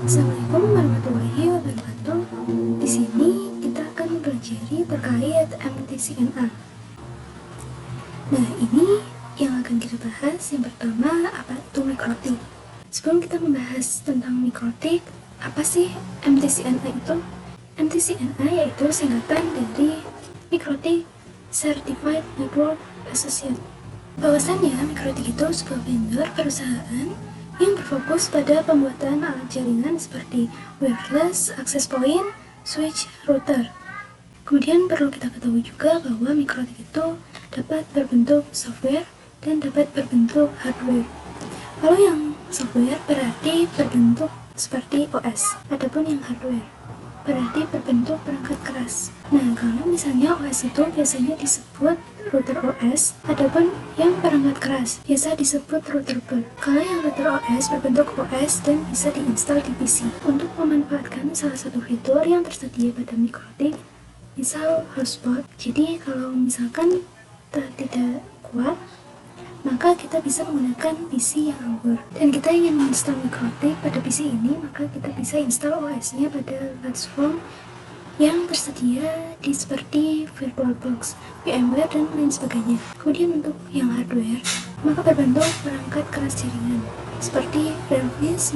Assalamualaikum warahmatullahi wabarakatuh. Di sini kita akan mempelajari terkait MTCNA. Nah, ini yang akan kita bahas. Yang pertama, apa itu mikrotik? Sebelum kita membahas tentang mikrotik, apa sih MTCNA itu? MTCNA yaitu singkatan dari Mikrotik Certified Network Associate. Bahwasannya, mikrotik itu sebuah vendor perusahaan yang berfokus pada pembuatan alat jaringan seperti wireless, access point, switch, router. Kemudian perlu kita ketahui juga bahwa mikrotik itu dapat berbentuk software dan dapat berbentuk hardware. Kalau yang software berarti berbentuk seperti OS, adapun yang hardware berarti berbentuk perangkat keras. Nah, kalau misalnya OS itu biasanya disebut router OS, adapun yang perangkat keras biasa disebut router boot. Kalau yang router OS berbentuk OS dan bisa diinstal di PC. Untuk memanfaatkan salah satu fitur yang tersedia pada mikrotik, misal hotspot. Jadi kalau misalkan tidak kuat, maka kita bisa menggunakan PC yang anggur. Dan kita ingin menginstal mikrotik pada PC ini, maka kita bisa install OS-nya pada platform yang tersedia di seperti VirtualBox, VMware, dan lain sebagainya. Kemudian untuk yang hardware, maka berbentuk perangkat keras jaringan seperti Relvis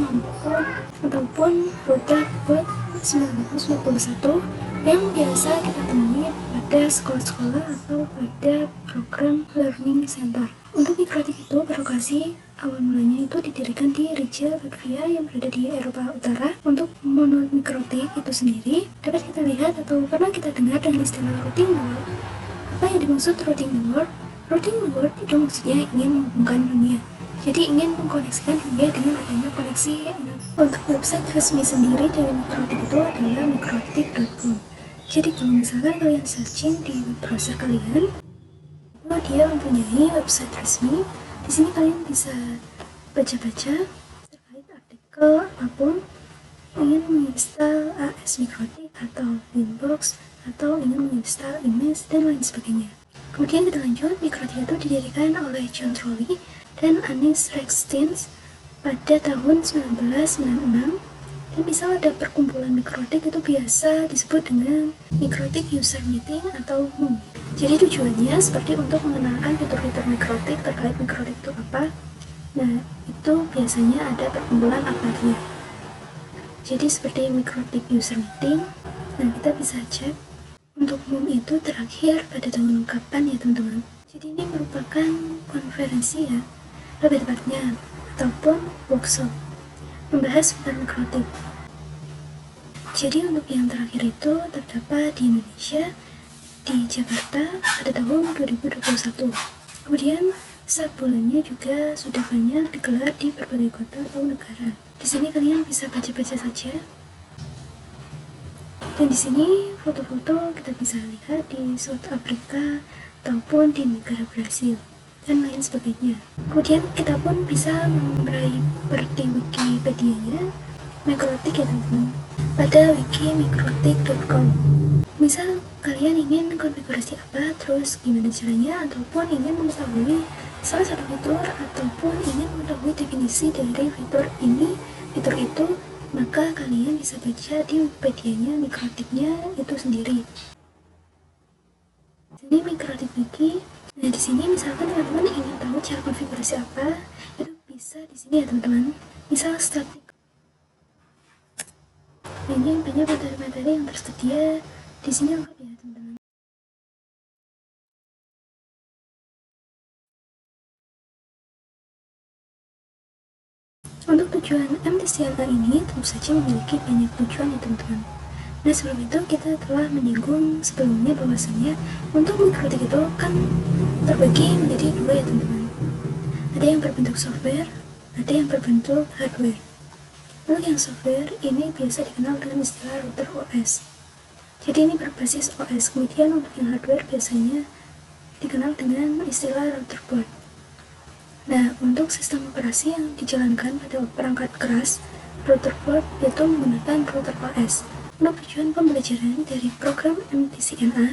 ataupun router boot 991 yang biasa kita temui pada sekolah-sekolah atau pada program learning center. Untuk mikrotik itu berlokasi awal mulanya itu didirikan di Riga, Latvia yang berada di Eropa Utara. Untuk monolith mikrotik itu sendiri dapat kita lihat atau pernah kita dengar dengan istilah routing network. Apa yang dimaksud routing network? Routing network itu maksudnya ingin menghubungkan dunia. Jadi ingin mengkoneksikan dunia dengan adanya koneksi. Untuk website resmi sendiri dari mikrotik itu adalah mikrotik.com. Jadi kalau misalkan kalian searching di web browser kalian, dia mempunyai website resmi. Di sini kalian bisa baca-baca terkait artikel apapun, ingin menginstal AS Mikrotik atau Winbox atau ingin menginstal image dan lain sebagainya. Kemudian kita lanjut, mikrotik itu didirikan oleh John Trolley dan Anis Rextins pada tahun 1996. Dan misal ada perkumpulan mikrotik itu biasa disebut dengan mikrotik user meeting atau MUM. Jadi tujuannya seperti untuk mengenalkan fitur-fitur mikrotik terkait mikrotik itu apa. Nah, itu biasanya ada perkumpulan akadnya. Jadi seperti mikrotik user meeting. Nah, kita bisa cek untuk MUM itu terakhir pada tahun kapan ya teman-teman. Jadi ini merupakan konferensi ya, lebih tepatnya, ataupun workshop membahas tentang mikrotik. Jadi untuk yang terakhir itu terdapat di Indonesia, di Jakarta pada tahun 2021. Kemudian saat bulannya juga sudah banyak digelar di berbagai kota atau negara. Di sini kalian bisa baca-baca saja. Dan di sini foto-foto kita bisa lihat di South Africa ataupun di negara Brasil dan lain sebagainya. Kemudian kita pun bisa meraih seperti Wikipedia-nya mikrotik ya teman-teman pada wikimikrotik.com. Misal kalian ingin konfigurasi apa, terus gimana caranya, ataupun ingin mengetahui salah satu fitur ataupun ingin mengetahui definisi dari fitur ini, fitur itu, maka kalian bisa baca di Wikipedia-nya mikrotiknya itu sendiri. Ini mikrotik wiki. Nah, di sini misalkan teman-teman ingin tahu cara konfigurasi apa, itu bisa di sini ya teman-teman. Misal static. Ini banyak materi-materi yang tersedia di sini lengkap ya teman-teman. Untuk tujuan MTCNA ini tentu saja memiliki banyak tujuan ya teman-teman. Nah, sebelum itu kita telah menyinggung sebelumnya bahwasannya untuk mikrotik itu kan terbagi menjadi dua ya teman-teman. Ada yang berbentuk software, ada yang berbentuk hardware. Untuk yang software ini biasa dikenal dengan istilah router OS. Jadi ini berbasis OS. Kemudian untuk yang hardware biasanya dikenal dengan istilah router boot. Nah, untuk sistem operasi yang dijalankan pada perangkat keras, router boot itu menggunakan router OS. Untuk tujuan pembelajaran dari program MTCNA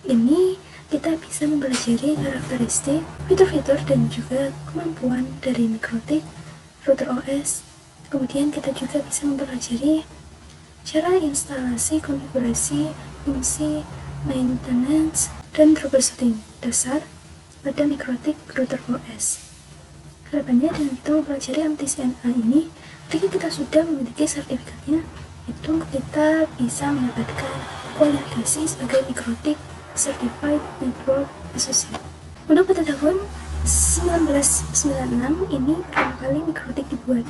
ini, kita bisa mempelajari karakteristik, fitur-fitur, dan juga kemampuan dari mikrotik, router OS, Kemudian kita juga bisa mempelajari cara instalasi, konfigurasi, fungsi, maintenance, dan troubleshooting dasar pada Mikrotik router OS. Harapannya dengan kita mempelajari MTCNA ini, ketika kita sudah memiliki sertifikatnya, itu kita bisa mendapatkan kualifikasi sebagai Mikrotik Certified Network Associate. Untuk pada tahun 1996 ini pertama kali Mikrotik dibuat.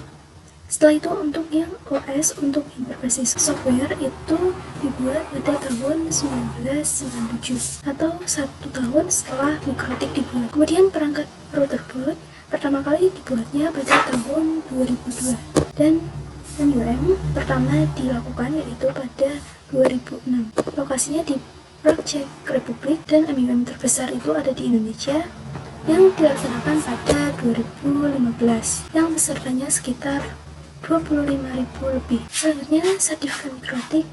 Setelah itu untuk yang OS, untuk yang berbasis software itu dibuat pada tahun 1997 atau 1 tahun setelah Mikrotik dibuat. Kemudian perangkat router boot pertama kali dibuatnya pada tahun 2002 dan MUM pertama dilakukan yaitu pada 2006. Lokasinya di Prague, Czech Republic, dan MUM terbesar itu ada di Indonesia yang dilaksanakan pada 2015 yang pesertanya sekitar 25.000 lebih. Selanjutnya, sertifikat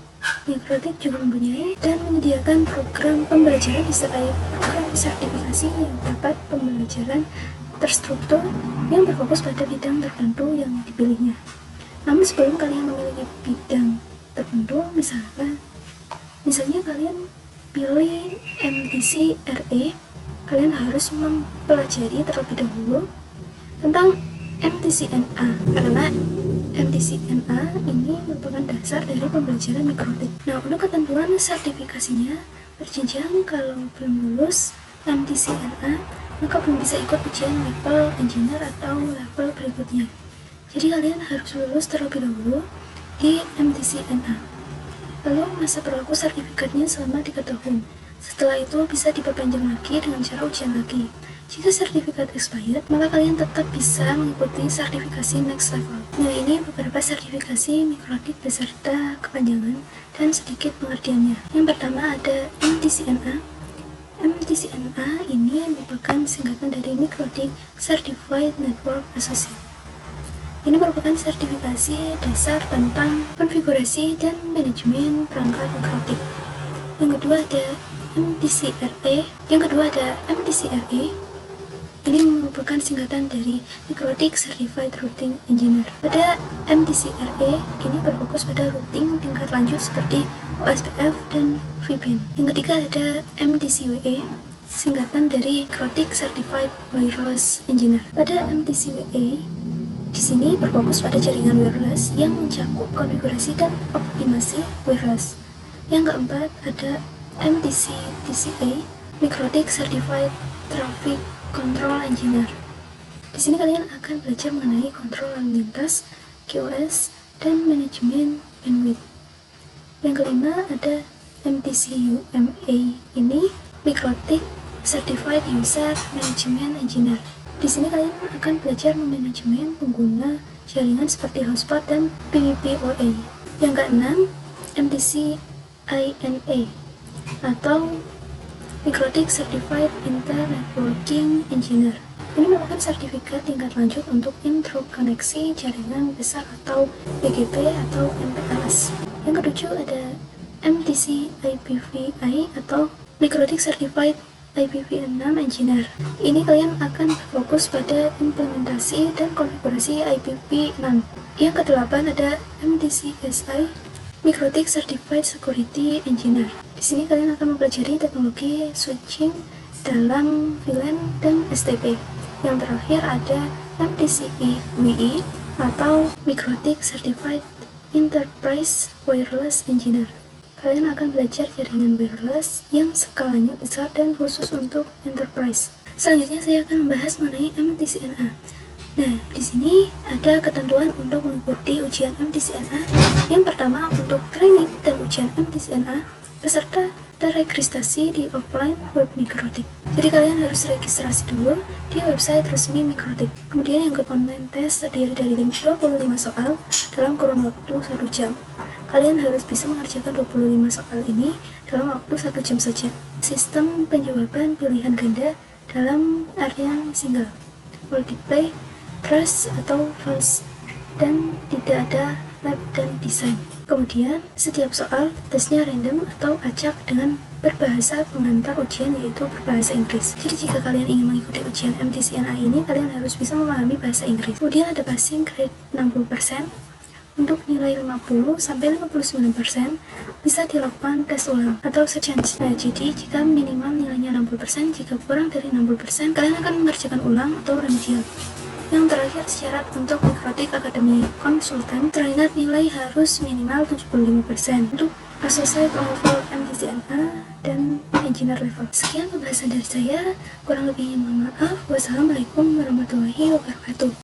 Mikrotik juga mempunyai dan menyediakan program pembelajaran disertai program sertifikasi yang dapat pembelajaran terstruktur yang berfokus pada bidang tertentu yang dipilihnya. Namun sebelum kalian memiliki bidang tertentu, misalnya kalian pilih MTC RE, kalian harus mempelajari terlebih dahulu tentang MTCNA karena MTCNA ini merupakan dasar dari pembelajaran Mikrotik. Nah, untuk ketentuan sertifikasinya berjenjang. Kalau belum lulus MTCNA, maka belum bisa ikut ujian level engineer atau level berikutnya. Jadi kalian harus lulus terlebih dahulu di MTCNA. Lalu masa berlaku sertifikatnya selama 3 tahun. Setelah itu bisa diperpanjang lagi dengan cara ujian lagi. Jika sertifikat expired, maka kalian tetap bisa mengikuti sertifikasi next level. Nah, ini beberapa sertifikasi Mikrotik beserta kepanjangan dan sedikit pengertiannya. Yang pertama ada MTCNA. MTCNA ini merupakan singkatan dari Mikrotik Certified Network Associate. Ini merupakan sertifikasi dasar tentang konfigurasi dan manajemen perangkat Mikrotik. Yang kedua ada MTCRE. Ini merupakan singkatan dari Mikrotik Certified Routing Engineer. Pada MTCRE ini berfokus pada routing tingkat lanjut seperti OSPF dan VPN. Yang ketiga ada MTCWE, singkatan dari Mikrotik Certified Wireless Engineer. Pada MTCWE di sini berfokus pada jaringan wireless yang mencakup konfigurasi dan optimasi wireless. Yang keempat ada MTC-TCA, Mikrotik Certified Traffic Control Engineer. Di sini kalian akan belajar mengenai kontrol lalu lintas, QoS, dan manajemen bandwidth. Yang kelima ada MTC-UMA, ini Mikrotik Certified User Management Engineer. Di sini kalian akan belajar memanajemen pengguna jaringan seperti hotspot dan PPPoE. Yang keenam, MTC-INA atau Mikrotik Certified Inter-Networking Engineer. Ini merupakan sertifikat tingkat lanjut untuk interkoneksi jaringan besar atau BGP atau MPLS. Yang ketujuh ada MTC IPv6 atau Mikrotik Certified IPv6 Engineer. Ini kalian akan fokus pada implementasi dan konfigurasi IPv6. Yang kedelapan ada MTCSI, Mikrotik Certified Security Engineer. Di sini kalian akan mempelajari teknologi switching dalam VLAN dan STP. Yang terakhir ada MTCE-WE atau Mikrotik Certified Enterprise Wireless Engineer. Kalian akan belajar jaringan wireless yang skalanya besar dan khusus untuk enterprise. Selanjutnya saya akan membahas mengenai MTCNA. Nah, di sini ada ketentuan untuk mengikuti ujian MTCNA. Yang pertama, untuk training dan ujian MTCNA, peserta terregistrasi di offline web Mikrotik. Jadi kalian harus registrasi dulu di website resmi Mikrotik. Kemudian yang online test terdiri dari 25 soal dalam kurun waktu 1 jam. Kalian harus bisa mengerjakan 25 soal ini dalam waktu 1 jam saja. Sistem penjawaban pilihan ganda dalam area single, multiplay, trust atau false, dan tidak ada lab dan design. Kemudian, setiap soal tesnya random atau acak dengan berbahasa pengantar ujian, yaitu berbahasa Inggris. Jadi jika kalian ingin mengikuti ujian MTCNA ini, kalian harus bisa memahami bahasa Inggris. Kemudian ada passing grade 60%. Untuk nilai 50 sampai 59% bisa dilakukan tes ulang atau chance. Nah, jadi jika minimal nilainya 60%, jika kurang dari 60%, kalian akan mengerjakan ulang atau remedial. Yang terakhir, syarat untuk Mikrotik Academy Konsultan, teringat nilai harus minimal 75% untuk Associate level MTCNA dan Engineer level. Sekian pembahasan dari saya, kurang lebihnya mohon maaf. Wassalamualaikum warahmatullahi wabarakatuh.